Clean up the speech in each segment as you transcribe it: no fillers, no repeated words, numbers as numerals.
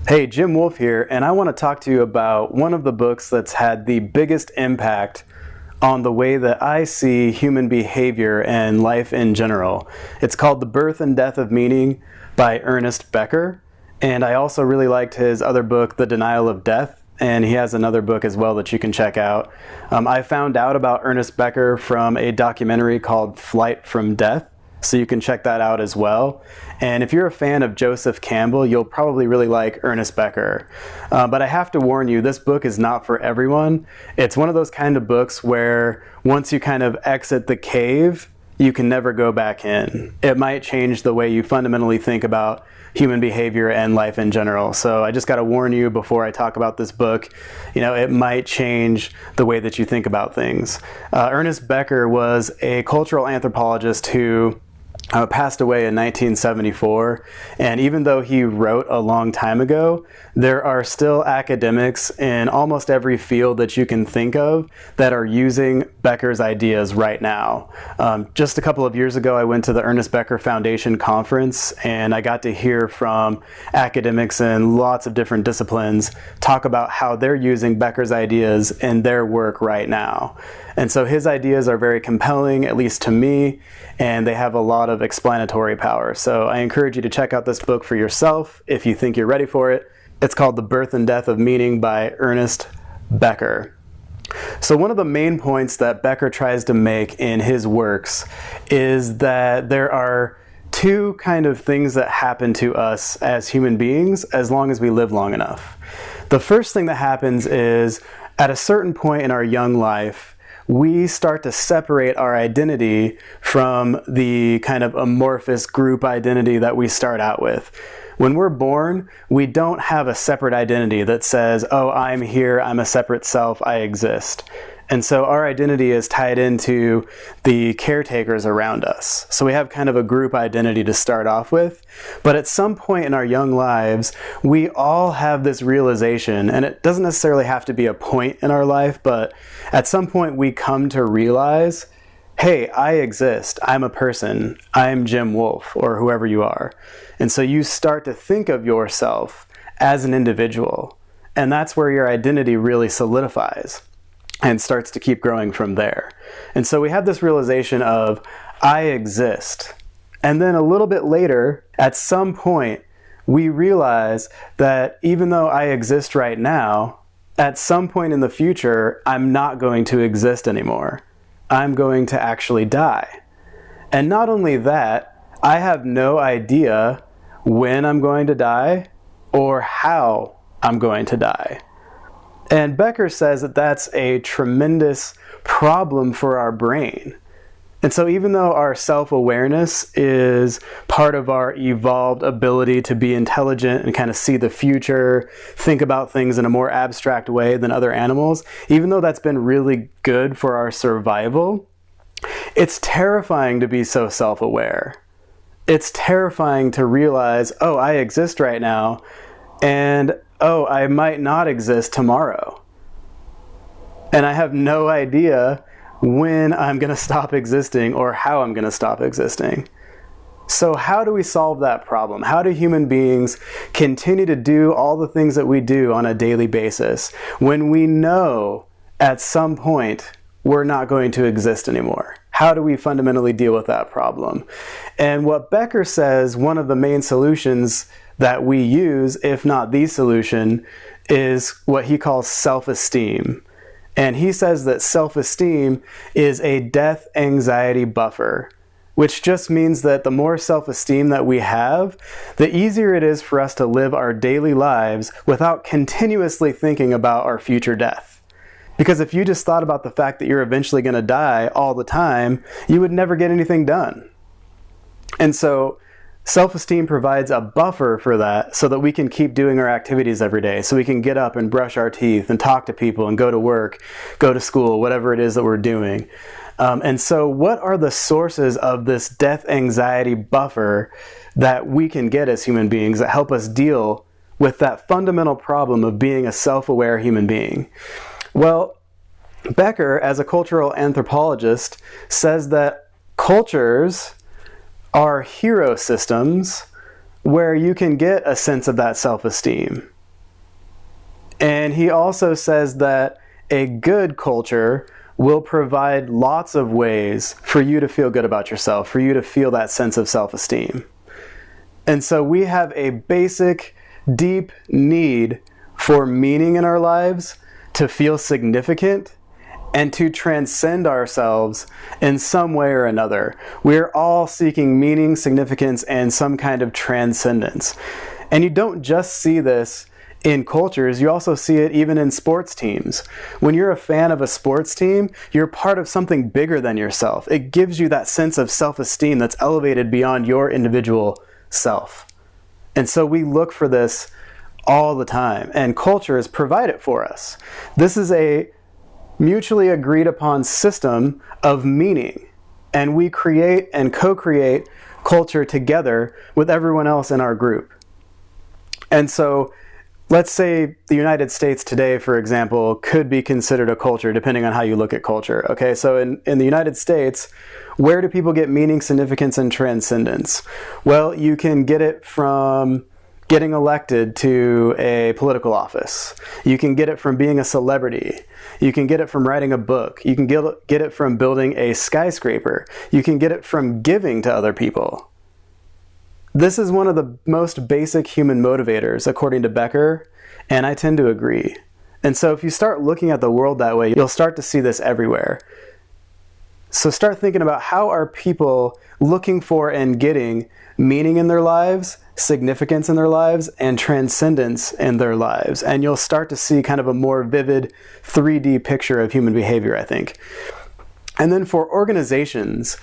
Hey, Jim Wolf here, and I want to talk to you about one of the books that's had the biggest impact on the way that I see human behavior and life in general. It's called The Birth and Death of Meaning by Ernest Becker, and I also really liked his other book, The Denial of Death, and he has another book as well that you can check out. I found out about Ernest Becker from a documentary called Flight from Death, so you can check that out as well. And if you're a fan of Joseph Campbell, you'll probably really like Ernest Becker. But I have to warn you, this book is not for everyone. It's one of those kind of books where once you kind of exit the cave, you can never go back in. It might change the way you fundamentally think about human behavior and life in general. So I just got to warn you before I talk about this book, it might change the way that you think about things. Ernest Becker was a cultural anthropologist who passed away in 1974, and even though he wrote a long time ago, there are still academics in almost every field that you can think of that are using Becker's ideas right now. Just a couple of years ago, I went to the Ernest Becker Foundation conference, and I got to hear from academics in lots of different disciplines talk about how they're using Becker's ideas in their work right now. And so his ideas are very compelling, at least to me, and they have a lot of explanatory power. So I encourage you to check out this book for yourself if you think you're ready for it. It's called The Birth and Death of Meaning by Ernest Becker. So one of the main points that Becker tries to make in his works is that there are two kind of things that happen to us as human beings as long as we live long enough. The first thing that happens is at a certain point in our young life, we start to separate our identity from the kind of amorphous group identity that we start out with. When we're born, we don't have a separate identity that says, oh, I'm here, I'm a separate self, I exist. And so our identity is tied into the caretakers around us. So we have kind of a group identity to start off with. But at some point in our young lives, we all have this realization, and it doesn't necessarily have to be a point in our life, but at some point we come to realize, hey, I exist, I'm a person, I'm Jim Wolf, or whoever you are. And so you start to think of yourself as an individual, and that's where your identity really solidifies and starts to keep growing from there. And so we have this realization of, I exist. And then a little bit later, at some point, we realize that even though I exist right now, at some point in the future, I'm not going to exist anymore. I'm going to actually die. And not only that, I have no idea when I'm going to die or how I'm going to die. And Becker says that that's a tremendous problem for our brain. And so even though our self-awareness is part of our evolved ability to be intelligent and kind of see the future, think about things in a more abstract way than other animals, even though that's been really good for our survival, it's terrifying to be so self-aware. It's terrifying to realize, oh, I exist right now, and oh, I might not exist tomorrow. And I have no idea when I'm going to stop existing or how I'm going to stop existing. So how do we solve that problem? How do human beings continue to do all the things that we do on a daily basis when we know at some point we're not going to exist anymore? How do we fundamentally deal with that problem? And what Becker says, one of the main solutions that we use, if not the solution, is what he calls self-esteem. And he says that self-esteem is a death anxiety buffer, which just means that the more self-esteem that we have, the easier it is for us to live our daily lives without continuously thinking about our future death. Because if you just thought about the fact that you're eventually going to die all the time, you would never get anything done. And so self-esteem provides a buffer for that so that we can keep doing our activities every day. So we can get up and brush our teeth and talk to people and go to work, go to school, whatever it is that we're doing. And so what are the sources of this death anxiety buffer that we can get as human beings that help us deal with that fundamental problem of being a self-aware human being? Well, Becker, as a cultural anthropologist, says that cultures are hero systems where you can get a sense of that self-esteem. And he also says that a good culture will provide lots of ways for you to feel good about yourself, for you to feel that sense of self-esteem. And so we have a basic, deep need for meaning in our lives, to feel significant, and to transcend ourselves in some way or another. We're all seeking meaning, significance, and some kind of transcendence. And you don't just see this in cultures, you also see it even in sports teams. When you're a fan of a sports team, you're part of something bigger than yourself. It gives you that sense of self-esteem that's elevated beyond your individual self. And so we look for this all the time, and cultures provide it for us. This is a mutually agreed upon system of meaning, and we create and co-create culture together with everyone else in our group. And so let's say the United States today, for example, could be considered a culture, depending on how you look at culture. Okay, so in the United States, where do people get meaning, significance, and transcendence? Well, you can get it from getting elected to a political office. You can get it from being a celebrity. You can get it from writing a book. You can get it from building a skyscraper. You can get it from giving to other people. This is one of the most basic human motivators, according to Becker, and I tend to agree. And so if you start looking at the world that way, you'll start to see this everywhere. So start thinking about, how are people looking for and getting meaning in their lives, significance in their lives, and transcendence in their lives. And you'll start to see kind of a more vivid 3D picture of human behavior, I think. And then for organizations,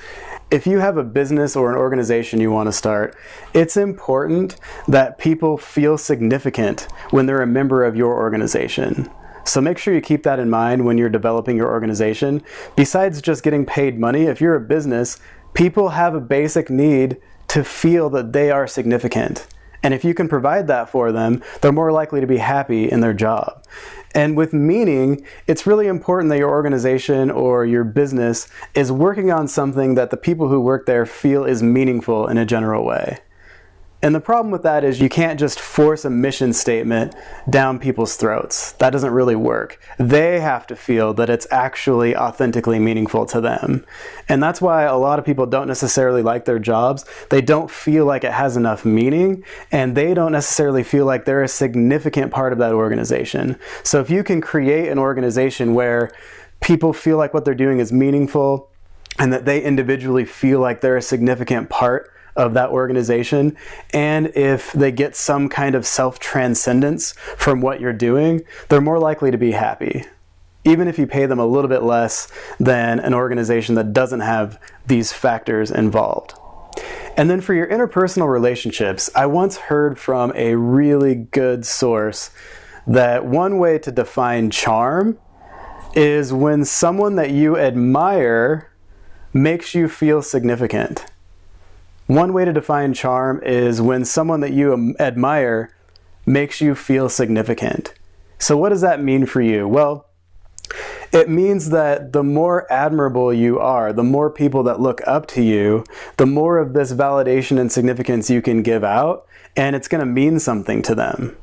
if you have a business or an organization you want to start, it's important that people feel significant when they're a member of your organization. So make sure you keep that in mind when you're developing your organization. Besides just getting paid money, if you're a business, people have a basic need to feel that they are significant. And if you can provide that for them, they're more likely to be happy in their job. And with meaning, it's really important that your organization or your business is working on something that the people who work there feel is meaningful in a general way. And the problem with that is you can't just force a mission statement down people's throats. That doesn't really work. They have to feel that it's actually authentically meaningful to them. And that's why a lot of people don't necessarily like their jobs. They don't feel like it has enough meaning, and they don't necessarily feel like they're a significant part of that organization. So if you can create an organization where people feel like what they're doing is meaningful, and that they individually feel like they're a significant part of that organization, and if they get some kind of self-transcendence from what you're doing, they're more likely to be happy, even if you pay them a little bit less than an organization that doesn't have these factors involved. And then for your interpersonal relationships, I once heard from a really good source that one way to define charm is when someone that you admire makes you feel significant. One way to define charm is when someone that you admire makes you feel significant. So what does that mean for you? Well, it means that the more admirable you are, the more people that look up to you, the more of this validation and significance you can give out, and it's going to mean something to them.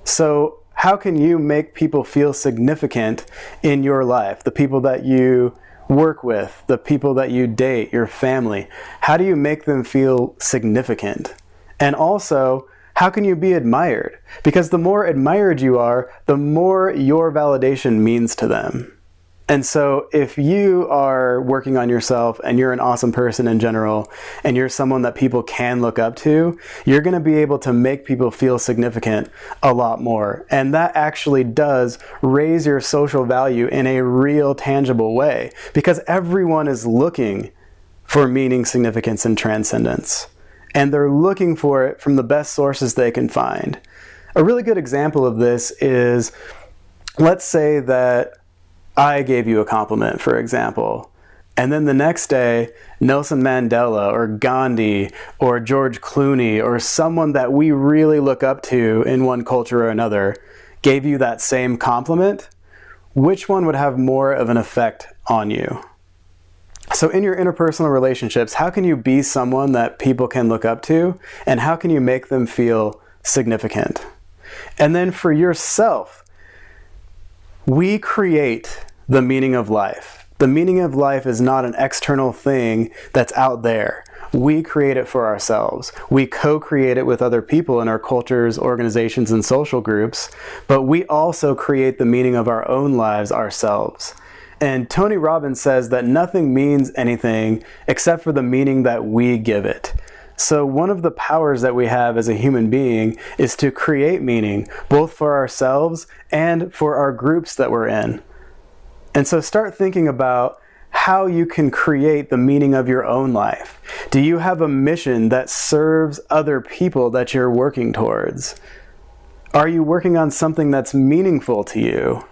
So how can you make people feel significant in your life? The people that you work with, the people that you date, your family. How do you make them feel significant? And also, how can you be admired? Because the more admired you are, the more your validation means to them. And so if you are working on yourself and you're an awesome person in general, and you're someone that people can look up to, you're going to be able to make people feel significant a lot more. And that actually does raise your social value in a real, tangible way, because everyone is looking for meaning, significance, and transcendence. And they're looking for it from the best sources they can find. A really good example of this is, let's say that I gave you a compliment, for example, and then the next day, Nelson Mandela or Gandhi or George Clooney or someone that we really look up to in one culture or another gave you that same compliment. Which one would have more of an effect on you? So in your interpersonal relationships, how can you be someone that people can look up to, and how can you make them feel significant? And then for yourself, We create the meaning of life. The meaning of life is not an external thing that's out there. We create it for ourselves. We co-create it with other people in our cultures, organizations, and social groups, but we also create the meaning of our own lives ourselves. And Tony Robbins says that nothing means anything except for the meaning that we give it. So one of the powers that we have as a human being is to create meaning, both for ourselves and for our groups that we're in. And so start thinking about how you can create the meaning of your own life. Do you have a mission that serves other people that you're working towards? Are you working on something that's meaningful to you?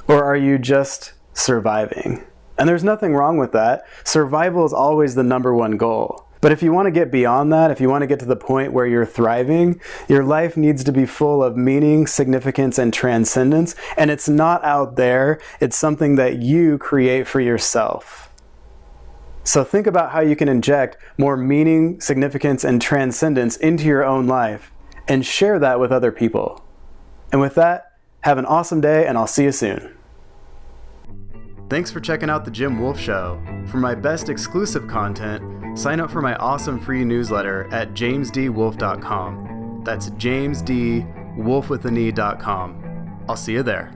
Or are you just surviving? And there's nothing wrong with that. Survival is always the number one goal. But if you want to get beyond that, if you want to get to the point where you're thriving, your life needs to be full of meaning, significance, and transcendence. And it's not out there. It's something that you create for yourself. So think about how you can inject more meaning, significance, and transcendence into your own life and share that with other people. And with that, have an awesome day, and I'll see you soon. Thanks for checking out The Jim Wolf Show. For my best exclusive content, sign up for my awesome free newsletter at jamesdwolf.com. That's jamesdwolf.com. I'll see you there.